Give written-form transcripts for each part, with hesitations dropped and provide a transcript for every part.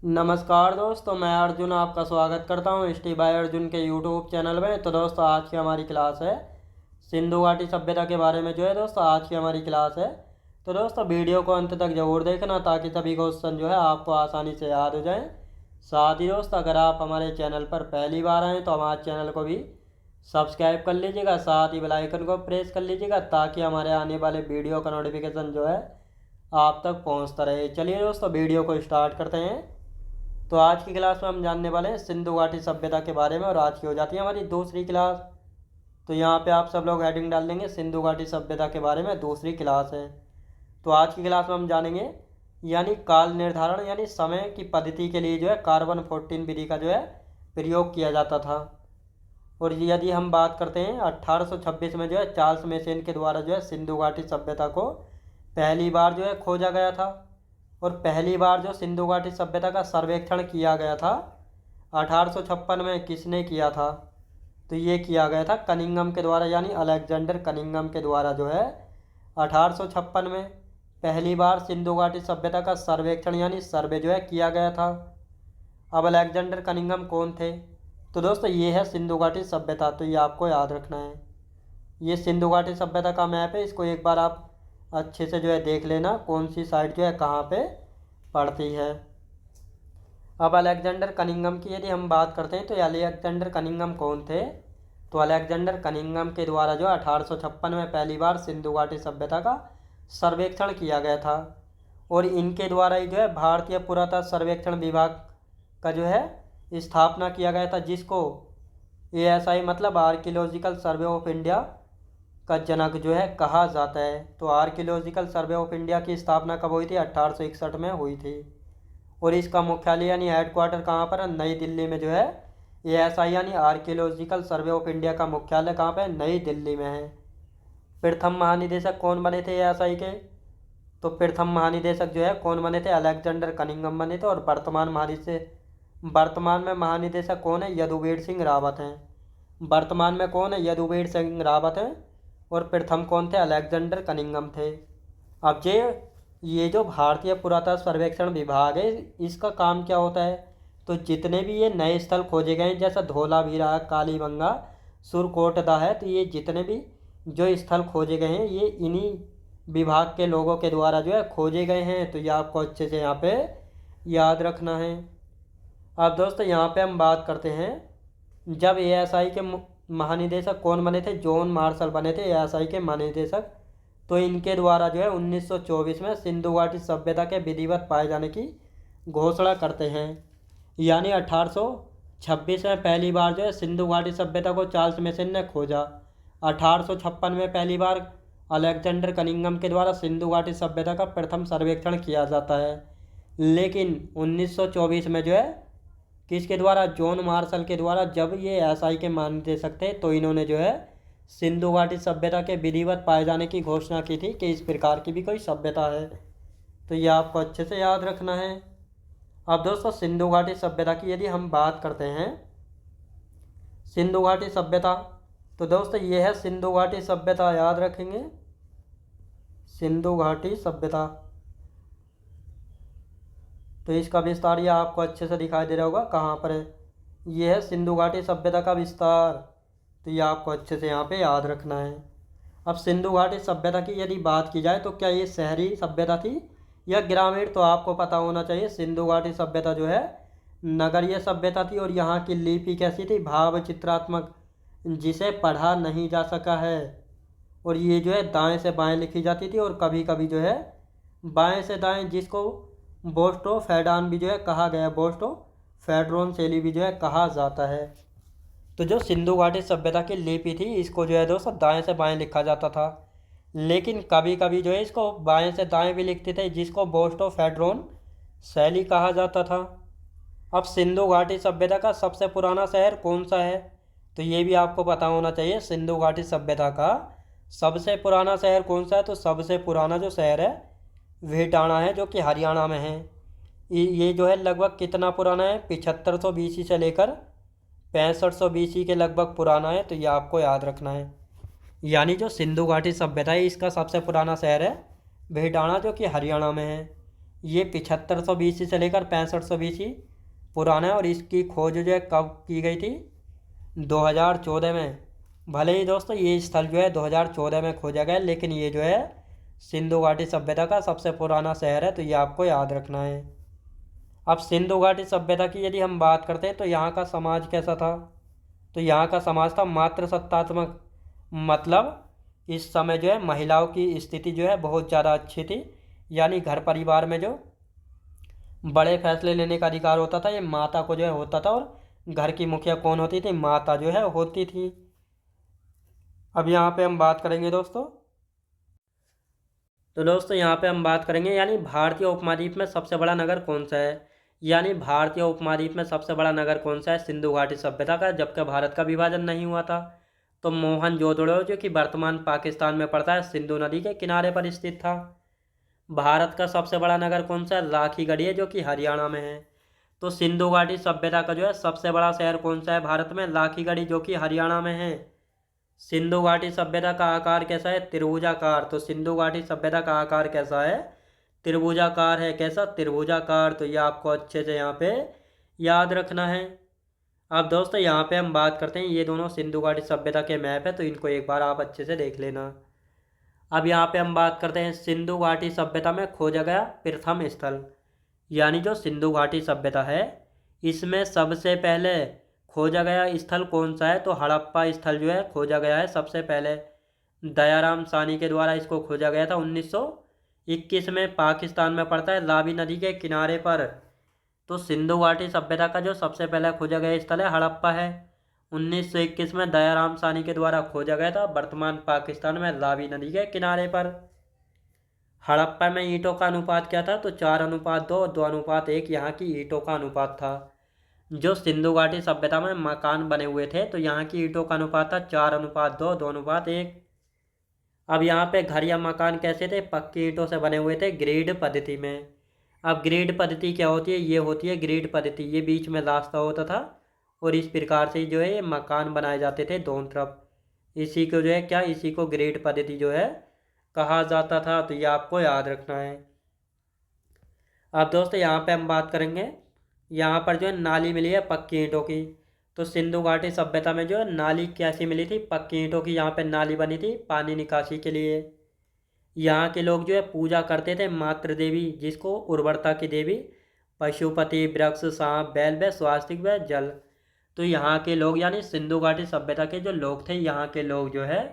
नमस्कार दोस्तों, मैं अर्जुन आपका स्वागत करता हूँ स्टी बाय अर्जुन के यूट्यूब चैनल में। तो दोस्तों आज की हमारी क्लास है सिंधु घाटी सभ्यता के बारे में। दोस्तों आज की हमारी क्लास है। तो दोस्तों वीडियो को अंत तक जरूर देखना ताकि सभी क्वेश्चन आपको आसानी से याद हो जाएं। साथ ही दोस्तों अगर आप हमारे चैनल पर पहली बार आएँ तो हमारे चैनल को भी सब्सक्राइब कर लीजिएगा, साथ ही बेल आइकन को प्रेस कर लीजिएगा ताकि हमारे आने वाले वीडियो का नोटिफिकेशन आप तक पहुँचता रहे। चलिए दोस्तों वीडियो को स्टार्ट करते हैं। तो आज की क्लास में हम जानने वाले हैं सिंधु घाटी सभ्यता के बारे में और आज की हो जाती है हमारी दूसरी क्लास। तो यहाँ पे आप सब लोग हेडिंग डाल देंगे सिंधु घाटी सभ्यता के बारे में दूसरी क्लास है। तो आज की क्लास में हम जानेंगे यानी काल निर्धारण यानी समय की पद्धति के लिए कार्बन 14 विधि का प्रयोग किया जाता था। और यदि हम बात करते हैं 1826 में चार्ल्स मेसन के द्वारा सिंधु घाटी सभ्यता को पहली बार खोजा गया था। और पहली बार जो सिंधु घाटी सभ्यता का सर्वेक्षण किया गया था 1856 में किसने किया था? तो ये किया गया था कनिंघम के द्वारा यानी अलेक्जेंडर कनिंघम के द्वारा 1856 में पहली बार सिंधु घाटी सभ्यता का सर्वेक्षण यानी सर्वे किया गया था। अब अलेक्जेंडर कनिंघम कौन थे? तो दोस्तों ये है सिंधु घाटी सभ्यता, तो ये आपको याद रखना है। ये सिंधु घाटी सभ्यता का मैप है, इसको एक बार आप अच्छे से देख लेना कौन सी साइड कहाँ पे पड़ती है। अब अलेक्जेंडर कनिंघम की यदि हम बात करते हैं तो अलेक्जेंडर कनिंघम कौन थे? तो अलेक्जेंडर कनिंघम के द्वारा 1856 में पहली बार सिंधु घाटी सभ्यता का सर्वेक्षण किया गया था। और इनके द्वारा ही भारतीय पुरातत्व सर्वेक्षण विभाग का स्थापना किया गया था, जिसको ASI मतलब आर्कियोलॉजिकल सर्वे ऑफ इंडिया का जनक कहा जाता है। तो आर्कियोलॉजिकल सर्वे ऑफ इंडिया की स्थापना कब हुई थी? 1861 में हुई थी। और इसका मुख्यालय यानी हेडक्वार्टर कहाँ पर है? नई दिल्ली में ASI यानी आर्कियोलॉजिकल सर्वे ऑफ इंडिया का मुख्यालय कहाँ पे? नई दिल्ली में है। प्रथम महानिदेशक कौन बने थे ASI के? तो प्रथम महानिदेशक कौन बने थे? अलेक्जेंडर कनिंघम बने थे। और वर्तमान में महानिदेशक कौन है? यदुवीर सिंह रावत हैं। वर्तमान में कौन है? यदुवीर सिंह रावत हैं। और प्रथम कौन थे? अलेक्जेंडर कनिंघम थे। अब ये जो भारतीय पुरातत्व सर्वेक्षण विभाग है इसका काम क्या होता है? तो जितने भी ये नए स्थल खोजे गए हैं जैसा धोलावीरा, कालीबंगा, सुरकोटदा है, तो ये जितने भी जो स्थल खोजे गए हैं ये इन्हीं विभाग के लोगों के द्वारा खोजे गए हैं। तो ये आपको अच्छे से यहाँ पे याद रखना है। अब दोस्तों यहाँ पे हम बात करते हैं जब ASI के महानिदेशक कौन बने थे? जॉन मार्शल बने थे ASI के महानिदेशक। तो इनके द्वारा 1924 में सिंधु घाटी सभ्यता के विधिवत पाए जाने की घोषणा करते हैं। यानी 1826 में पहली बार सिंधु घाटी सभ्यता को चार्ल्स मेसन ने खोजा। 1856 में पहली बार अलेक्जेंडर कनिंघम के द्वारा सिंधु घाटी सभ्यता का प्रथम सर्वेक्षण किया जाता है। लेकिन 1924 में किसके द्वारा? जॉन मार्शल के द्वारा। जब ये ASI के महानिदेशक थे तो इन्होंने सिंधु घाटी सभ्यता के विधिवत पाए जाने की घोषणा की थी कि इस प्रकार की भी कोई सभ्यता है। तो ये आपको अच्छे से याद रखना है। अब दोस्तों सिंधु घाटी सभ्यता की यदि हम बात करते हैं सिंधु घाटी सभ्यता, तो दोस्तों ये है सिंधु घाटी सभ्यता, याद रखेंगे सिंधु घाटी सभ्यता। तो इसका विस्तार ये आपको अच्छे से दिखाई दे रहा होगा कहाँ पर है। ये है सिंधु घाटी सभ्यता का विस्तार। तो ये आपको अच्छे से यहाँ पे याद रखना है। अब सिंधु घाटी सभ्यता की यदि बात की जाए तो क्या ये शहरी सभ्यता थी या ग्रामीण? तो आपको पता होना चाहिए सिंधु घाटी सभ्यता नगरीय सभ्यता थी। और यहाँ की लिपि कैसी थी? भाव चित्रात्मक, जिसे पढ़ा नहीं जा सका है। और ये दाएँ से बाएँ लिखी जाती थी और कभी कभी बाएँ से दाएँ, जिसको बोस्टो फैडान भी कहा गया है, बोस्टो फेड्रोन शैली भी कहा जाता है। तो जो सिंधु घाटी सभ्यता की लिपि थी इसको दोस्तों दाएं से बाएं लिखा जाता था। लेकिन कभी कभी इसको बाएं से दाएं भी लिखते थे, जिसको बोस्टो फेड्रोन शैली कहा जाता था। अब सिंधु घाटी सभ्यता का सबसे पुराना शहर कौन सा है? तो ये भी आपको पता होना चाहिए सिंधु घाटी सभ्यता का सबसे पुराना शहर कौन सा है। तो सबसे पुराना जो शहर है वेटाणा है, जो कि हरियाणा में है। ये लगभग कितना पुराना है? 7500 BC से लेकर 6500 BC के लगभग पुराना है। तो ये आपको याद रखना है। यानी जो सिंधु घाटी सभ्यता है इसका सबसे पुराना शहर है वेटाणा, जो कि हरियाणा में है। ये 7500 BC से लेकर 6500 BC पुराना है। और इसकी खोज जो है कब की गई थी? 2014 में। भले ही दोस्तों ये स्थल जो है 2014 में खोजा गया, लेकिन ये जो है सिंधु घाटी सभ्यता का सबसे पुराना शहर है, तो ये आपको याद रखना है। अब सिंधु घाटी सभ्यता की यदि हम बात करते हैं तो यहाँ का समाज कैसा था? तो यहाँ का समाज था मातृसत्तात्मक, मतलब इस समय जो है महिलाओं की स्थिति जो है बहुत ज़्यादा अच्छी थी। यानी घर परिवार में जो बड़े फैसले लेने का अधिकार होता था ये माता को जो है होता था, और घर की मुखिया कौन होती थी? माता जो है होती थी। अब यहाँ पे हम बात करेंगे दोस्तों, तो दोस्तों यहाँ पे हम बात करेंगे यानी भारतीय उपमहाद्वीप में सबसे बड़ा नगर कौन सा है। यानी भारतीय उपमहाद्वीप में सबसे बड़ा नगर कौन सा है? सिंधु घाटी सभ्यता का, जबकि भारत का विभाजन नहीं हुआ था। तो मोहनजोदड़ो जो कि वर्तमान पाकिस्तान में पड़ता है, सिंधु नदी के किनारे पर स्थित था। भारत का सबसे बड़ा नगर कौन सा है? राखीगढ़ी है, जो कि हरियाणा में है। तो सिंधु घाटी सभ्यता का जो है सबसे बड़ा शहर कौन सा है भारत में? राखीगढ़ी, जो कि हरियाणा में है। सिंधु घाटी सभ्यता का आकार कैसा है? त्रिभुजाकार। तो सिंधु घाटी सभ्यता का आकार कैसा है? त्रिभुजाकार है। कैसा? त्रिभुजाकार। तो ये आपको अच्छे से यहाँ पे याद रखना है। अब दोस्तों यहाँ पे हम बात करते हैं, ये दोनों सिंधु घाटी सभ्यता के मैप है, तो इनको एक बार आप अच्छे से देख लेना। अब यहाँ पे हम बात करते हैं सिंधु घाटी सभ्यता में खोजा गया प्रथम स्थल। यानी जो सिंधु घाटी सभ्यता है इसमें सबसे पहले खोजा गया स्थल कौन सा है? तो हड़प्पा स्थल जो है खोजा गया है सबसे पहले। दयाराम सानी के द्वारा इसको खोजा गया था 1921 में। पाकिस्तान में पड़ता है, रावी नदी के किनारे पर। तो सिंधु घाटी सभ्यता का जो सबसे पहले खोजा गया स्थल है हड़प्पा है। 1921 में दयाराम सानी के द्वारा खोजा गया था, वर्तमान पाकिस्तान में रावी नदी के किनारे पर। हड़प्पा में ईंटों का अनुपात क्या था? तो 4:2 और 2:1 यहाँ की ईंटों का अनुपात था। जो सिंधु घाटी सभ्यता में मकान बने हुए थे तो यहाँ की ईंटों का अनुपात था 4:2, 2:1। अब यहाँ पे घर या मकान कैसे थे? पक्की ईंटों से बने हुए थे, ग्रिड पद्धति में। अब ग्रिड पद्धति क्या होती है? ये होती है ग्रिड पद्धति, ये बीच में रास्ता होता था और इस प्रकार से जो है ये मकान बनाए जाते थे दोनों तरफ। इसी को जो है क्या, इसी को ग्रिड पद्धति जो है कहा जाता था। तो ये आपको याद रखना है। अब दोस्तों यहाँ पे हम बात करेंगे, यहाँ पर जो है नाली मिली है पक्की ईंटों की। तो सिंधु घाटी सभ्यता में जो है नाली कैसी मिली थी? पक्की ईंटों की। यहाँ पे नाली बनी थी पानी निकासी के लिए। यहाँ के लोग जो है पूजा करते थे मातृ देवी, जिसको उर्वरता की देवी, पशुपति, वृक्ष, सांप, बैल व स्वास्तिक व जल। तो यहाँ के लोग यानी सिंधु घाटी सभ्यता के जो लोग थे, यहाँ के लोग जो है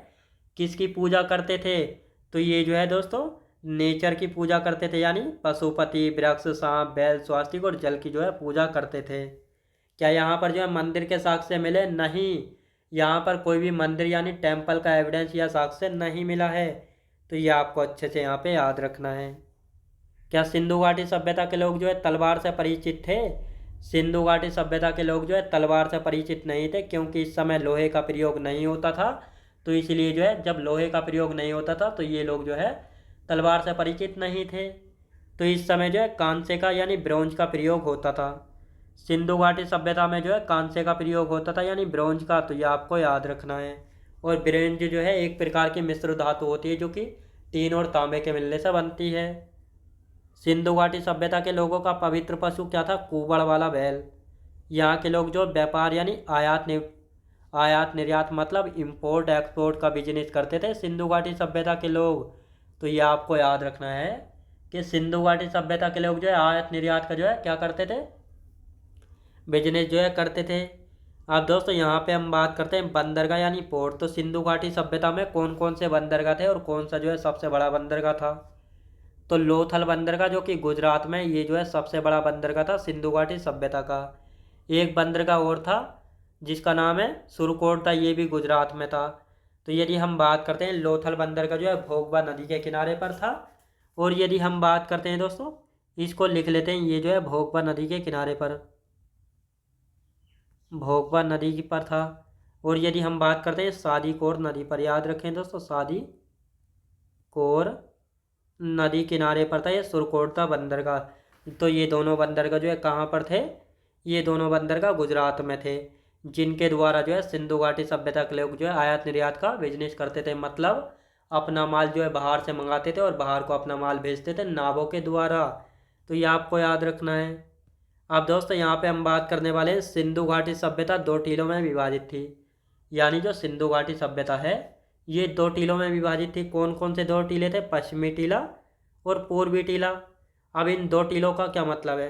किसकी पूजा करते थे? तो ये जो है दोस्तों नेचर की पूजा करते थे, यानी पशुपति, वृक्ष, सांप, बैल, स्वास्तिक और जल की जो है पूजा करते थे। क्या यहाँ पर जो है मंदिर के साक्ष्य मिले? नहीं, यहाँ पर कोई भी मंदिर यानी टेम्पल का एविडेंस या साक्ष्य नहीं मिला है। तो ये आपको अच्छे से यहाँ पे याद रखना है। क्या सिंधु घाटी सभ्यता के लोग जो है तलवार से परिचित थे? सिंधु घाटी सभ्यता के लोग जो है तलवार से परिचित नहीं थे, क्योंकि इस समय लोहे का प्रयोग नहीं होता था। तो इसलिए जो है जब लोहे का प्रयोग नहीं होता था तो ये लोग जो है तलवार से परिचित नहीं थे। तो इस समय जो है कांसे का यानी ब्रोंज का प्रयोग होता था। सिंधु घाटी सभ्यता में जो है कांसे का प्रयोग होता था यानी ब्रोंज का। तो ये आपको याद रखना है। और ब्रोंज जो है एक प्रकार की मिश्र धातु होती है, जो कि टीन और तांबे के मिलने से बनती है। सिंधु घाटी सभ्यता के लोगों का पवित्र पशु क्या था? कुबड़ वाला बैल। यहाँ के लोग जो व्यापार यानी आयात निर्यात मतलब इंपोर्ट एक्सपोर्ट का बिजनेस करते थे सिंधु घाटी सभ्यता के लोग। तो ये आपको याद रखना है कि सिंधु घाटी सभ्यता के लोग जो है आयात निर्यात का जो है क्या करते थे? बिजनेस जो है करते थे। अब दोस्तों यहाँ पे हम बात करते हैं बंदरगाह यानी पोर्ट। तो सिंधु घाटी सभ्यता में कौन कौन से बंदरगाह थे और कौन सा जो है सबसे बड़ा बंदरगाह था? तो लोथल बंदरगाह जो कि गुजरात में, ये जो है सबसे बड़ा बंदरगाह था सिंधु घाटी सभ्यता का। एक बंदरगाह और था जिसका नाम है सुरकोट था, ये भी गुजरात में था। तो यदि हम बात करते हैं लोथल बंदरगाह जो है भोगवा नदी के किनारे पर था। और यदि हम बात करते हैं दोस्तों, इसको लिख लेते हैं, ये जो है भोगवा नदी के किनारे पर, भोगवा नदी पर था। और यदि हम बात करते हैं सादीकोर नदी पर, याद रखें दोस्तों सादीकोर नदी किनारे पर था ये सुरकोट बंदरगाह। तो ये दोनों बंदरगाह जो है कहाँ पर थे? ये दोनों बंदरगाह गुजरात में थे, जिनके द्वारा जो है सिंधु घाटी सभ्यता के लोग जो है आयात निर्यात का बिजनेस करते थे। मतलब अपना माल जो है बाहर से मंगाते थे और बाहर को अपना माल भेजते थे नावों के द्वारा। तो ये आपको याद रखना है। अब दोस्तों यहाँ पे हम बात करने वाले हैं, सिंधु घाटी सभ्यता 2 टीलों में विभाजित थी। यानी जो सिंधु घाटी सभ्यता है ये 2 टीलों में विभाजित थी। कौन कौन से 2 टीले थे? पश्चिमी टीला और पूर्वी टीला। अब इन 2 टीलों का क्या मतलब है?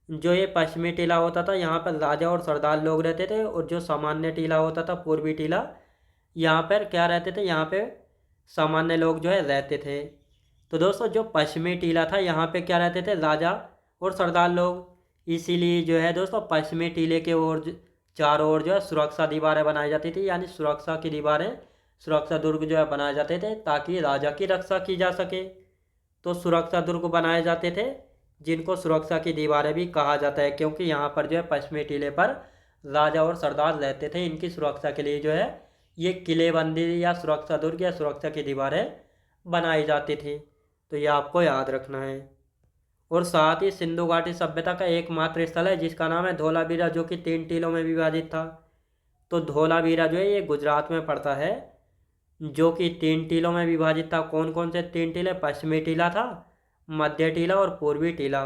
जो ये पश्चिमी टीला होता था यहाँ पर राजा और सरदार लोग रहते थे, और जो सामान्य टीला होता था पूर्वी टीला, यहाँ पर क्या रहते थे? यहाँ पे सामान्य लोग जो है रहते थे। तो दोस्तों जो पश्चिमी टीला था यहाँ पे क्या रहते थे? राजा और सरदार लोग। इसीलिए जो है दोस्तों पश्चिमी टीले के ओर चारों ओर जो है सुरक्षा दीवारें बनाई जाती थी, यानी सुरक्षा की दीवारें, सुरक्षा दुर्ग जो है बनाए जाते थे ताकि राजा की रक्षा की जा सके। तो सुरक्षा दुर्ग बनाए जाते थे जिनको सुरक्षा की दीवारें भी कहा जाता है, क्योंकि यहाँ पर जो है पश्चिमी टीले पर राजा और सरदार रहते थे। इनकी सुरक्षा के लिए जो है ये किलेबंदी या सुरक्षा दुर्ग या सुरक्षा की दीवारें बनाई जाती थी। तो ये आपको याद रखना है। और साथ ही सिंधु घाटी सभ्यता का एकमात्र स्थल है जिसका नाम है धोलावीरा, जो कि 3 टीलों में विभाजित था। तो धोलावीरा जो है ये गुजरात में पड़ता है, जो कि 3 टीलों में विभाजित था। कौन कौन से 3 टीले? पश्चिमी टीला था, मध्य टीला और पूर्वी टीला।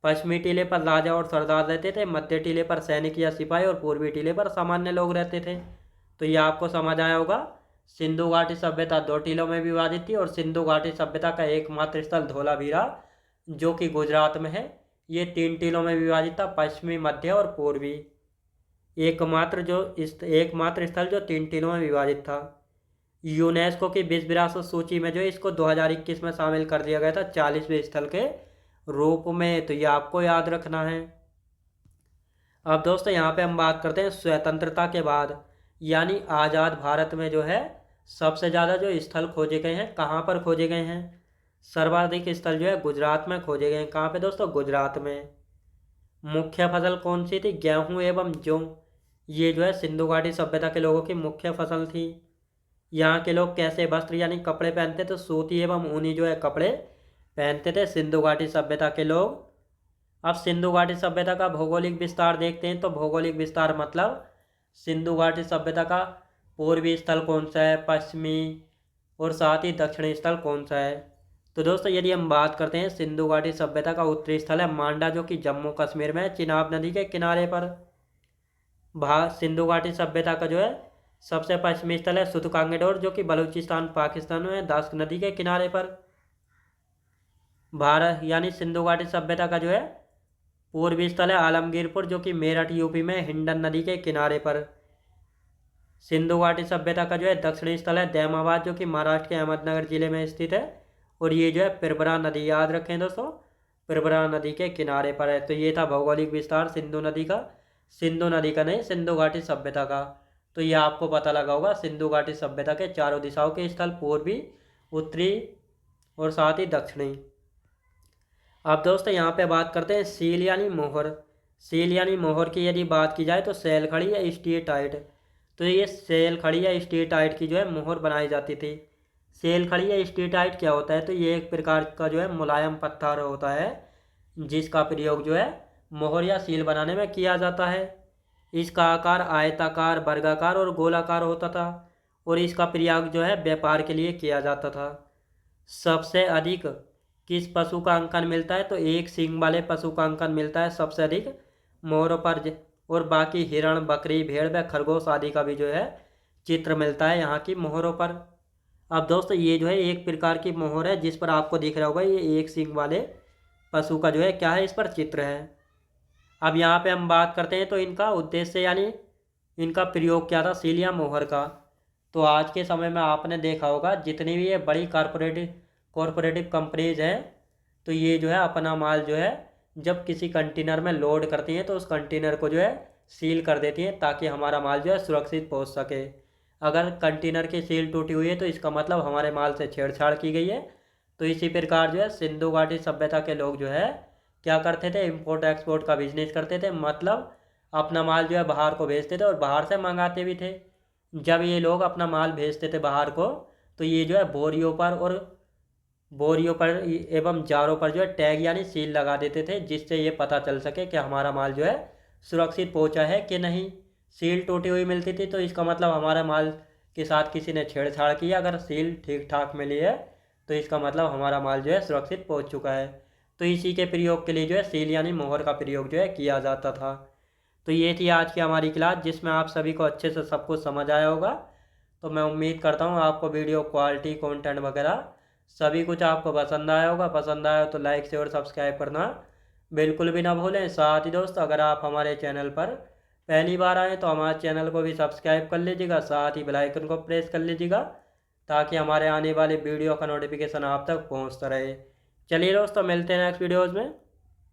पश्चिमी टीले पर राजा और सरदार रहते थे, मध्य टीले पर सैनिक या सिपाही, और पूर्वी टीले पर सामान्य लोग रहते थे। तो ये आपको समझ आया होगा। सिंधु घाटी सभ्यता 2 टीलों में विभाजित थी, और सिंधु घाटी सभ्यता का एकमात्र स्थल धोलावीरा जो कि गुजरात में है ये 3 टीलों में विभाजित था, पश्चिमी, मध्य और पूर्वी। एकमात्र स्थल जो 3 टीलों में विभाजित था। यूनेस्को की विश्व विरासत सूची में जो है इसको 2021 में शामिल कर दिया गया था 40वें स्थल के रूप में। तो ये आपको याद रखना है। अब दोस्तों यहाँ पे हम बात करते हैं स्वतंत्रता के बाद, यानी आज़ाद भारत में जो है सबसे ज़्यादा जो स्थल खोजे गए हैं, कहाँ पर खोजे गए हैं? सर्वाधिक स्थल जो है गुजरात में खोजे गए हैं। कहाँ पे दोस्तों? गुजरात में। मुख्य फसल कौन सी थी? गेहूँ एवं जौ। ये जो है सिंधु घाटी सभ्यता के लोगों की मुख्य फसल थी। यहाँ के लोग कैसे वस्त्र यानी कपड़े पहनते थे? सूती एवं ऊनी जो है कपड़े पहनते थे सिंधु घाटी सभ्यता के लोग। अब सिंधु घाटी सभ्यता का भौगोलिक विस्तार देखते हैं। तो भौगोलिक विस्तार मतलब सिंधु घाटी सभ्यता का पूर्वी स्थल कौन सा है, पश्चिमी और साथ ही दक्षिणी स्थल कौन सा है। तो दोस्तों यदि हम बात करते हैं सिंधु घाटी सभ्यता का उत्तरी स्थल है मांडा, जो कि जम्मू कश्मीर में है, चिनाब नदी के किनारे पर। सिंधु घाटी सभ्यता का जो है सबसे पश्चिमी स्थल है सुतकांगडोर, जो कि बलूचिस्तान पाकिस्तान में है, दास्क नदी के किनारे पर। भारत यानी सिंधु घाटी सभ्यता का जो है पूर्वी स्थल है आलमगीरपुर, जो कि मेरठ यूपी में, हिंडन नदी के किनारे पर। सिंधु घाटी सभ्यता का जो है दक्षिणी स्थल है दैमाबाद, जो कि महाराष्ट्र के अहमदनगर जिले में स्थित है, और ये जो है पिरबरा नदी, याद रखें दोस्तों, पिरबरा नदी के किनारे पर है। तो ये था भौगोलिक विस्तार सिंधु नदी का नहीं, सिंधु घाटी सभ्यता का। तो ये आपको पता लगा होगा सिंधु घाटी सभ्यता के चारों दिशाओं के स्थल, पूर्वी, उत्तरी और साथ ही दक्षिणी। अब दोस्तों यहाँ पे बात करते हैं सील यानी मोहर। सील यानी मोहर की यदि बात की जाए तो सेल खड़ी या स्टीटाइट। तो ये सेल खड़ी या स्टीटाइट की जो है मोहर बनाई जाती थी। सेल खड़ी या स्टीटाइट क्या होता है? तो ये एक प्रकार का जो है मुलायम पत्थर होता है जिसका प्रयोग जो है मोहर या सील बनाने में किया जाता है। इसका आकार आयताकार, वर्गाकार और गोलाकार होता था, और इसका प्रयोग जो है व्यापार के लिए किया जाता था। सबसे अधिक किस पशु का अंकन मिलता है? तो एक सींग वाले पशु का अंकन मिलता है सबसे अधिक मोहरों पर, और बाकी हिरण, बकरी, भेड़ व खरगोश आदि का भी जो है चित्र मिलता है यहाँ की मोहरों पर। अब दोस्तों ये जो है एक प्रकार की मोहर है जिस पर आपको दिख रहा होगा ये एक सींग वाले पशु का जो है क्या है, इस पर चित्र है। अब यहाँ पे हम बात करते हैं तो इनका उद्देश्य यानी इनका प्रयोग क्या था सील या मोहर का। तो आज के समय में आपने देखा होगा जितनी भी ये बड़ी कॉरपोरेटिव कंपनीज हैं, तो ये जो है अपना माल जो है जब किसी कंटेनर में लोड करती हैं तो उस कंटेनर को जो है सील कर देती हैं ताकि हमारा माल जो है सुरक्षित पहुंच सके। अगर कंटेनर की सील टूटी हुई है तो इसका मतलब हमारे माल से छेड़छाड़ की गई है। तो इसी प्रकार जो है सिंधु घाटी सभ्यता के लोग जो है क्या करते थे, इम्पोर्ट एक्सपोर्ट का बिजनेस करते थे, मतलब अपना माल जो है बाहर को भेजते थे और बाहर से मंगाते भी थे। जब ये लोग अपना माल भेजते थे बाहर को तो ये जो है बोरियों पर एवं जारों पर जो है टैग यानी सील लगा देते थे, जिससे ये पता चल सके कि हमारा माल जो है सुरक्षित पहुंचा है कि नहीं। सील टूटी हुई मिलती थी तो इसका मतलब हमारे माल के साथ किसी ने छेड़छाड़ की। अगर सील ठीक ठाक मिली है तो इसका मतलब हमारा माल जो है सुरक्षित पहुंच चुका है। तो इसी के प्रयोग के लिए जो है सील यानी मोहर का प्रयोग जो है किया जाता था। तो ये थी आज की हमारी क्लास, जिसमें आप सभी को अच्छे से सब कुछ समझ आया होगा। तो मैं उम्मीद करता हूँ आपको वीडियो क्वालिटी, कंटेंट वगैरह सभी कुछ आपको पसंद आया होगा। पसंद आया तो लाइक शेयर सब्सक्राइब करना बिल्कुल भी ना भूलें। साथ ही दोस्त, अगर आप हमारे चैनल पर पहली बार आएँ तो हमारे चैनल को भी सब्सक्राइब कर लीजिएगा, साथ ही बेल आइकन को प्रेस कर लीजिएगा, ताकि हमारे आने वाले वीडियो का नोटिफिकेशन आप तक पहुँचता रहे। चलिए दोस्तों, मिलते हैं नेक्स्ट वीडियोज़ में।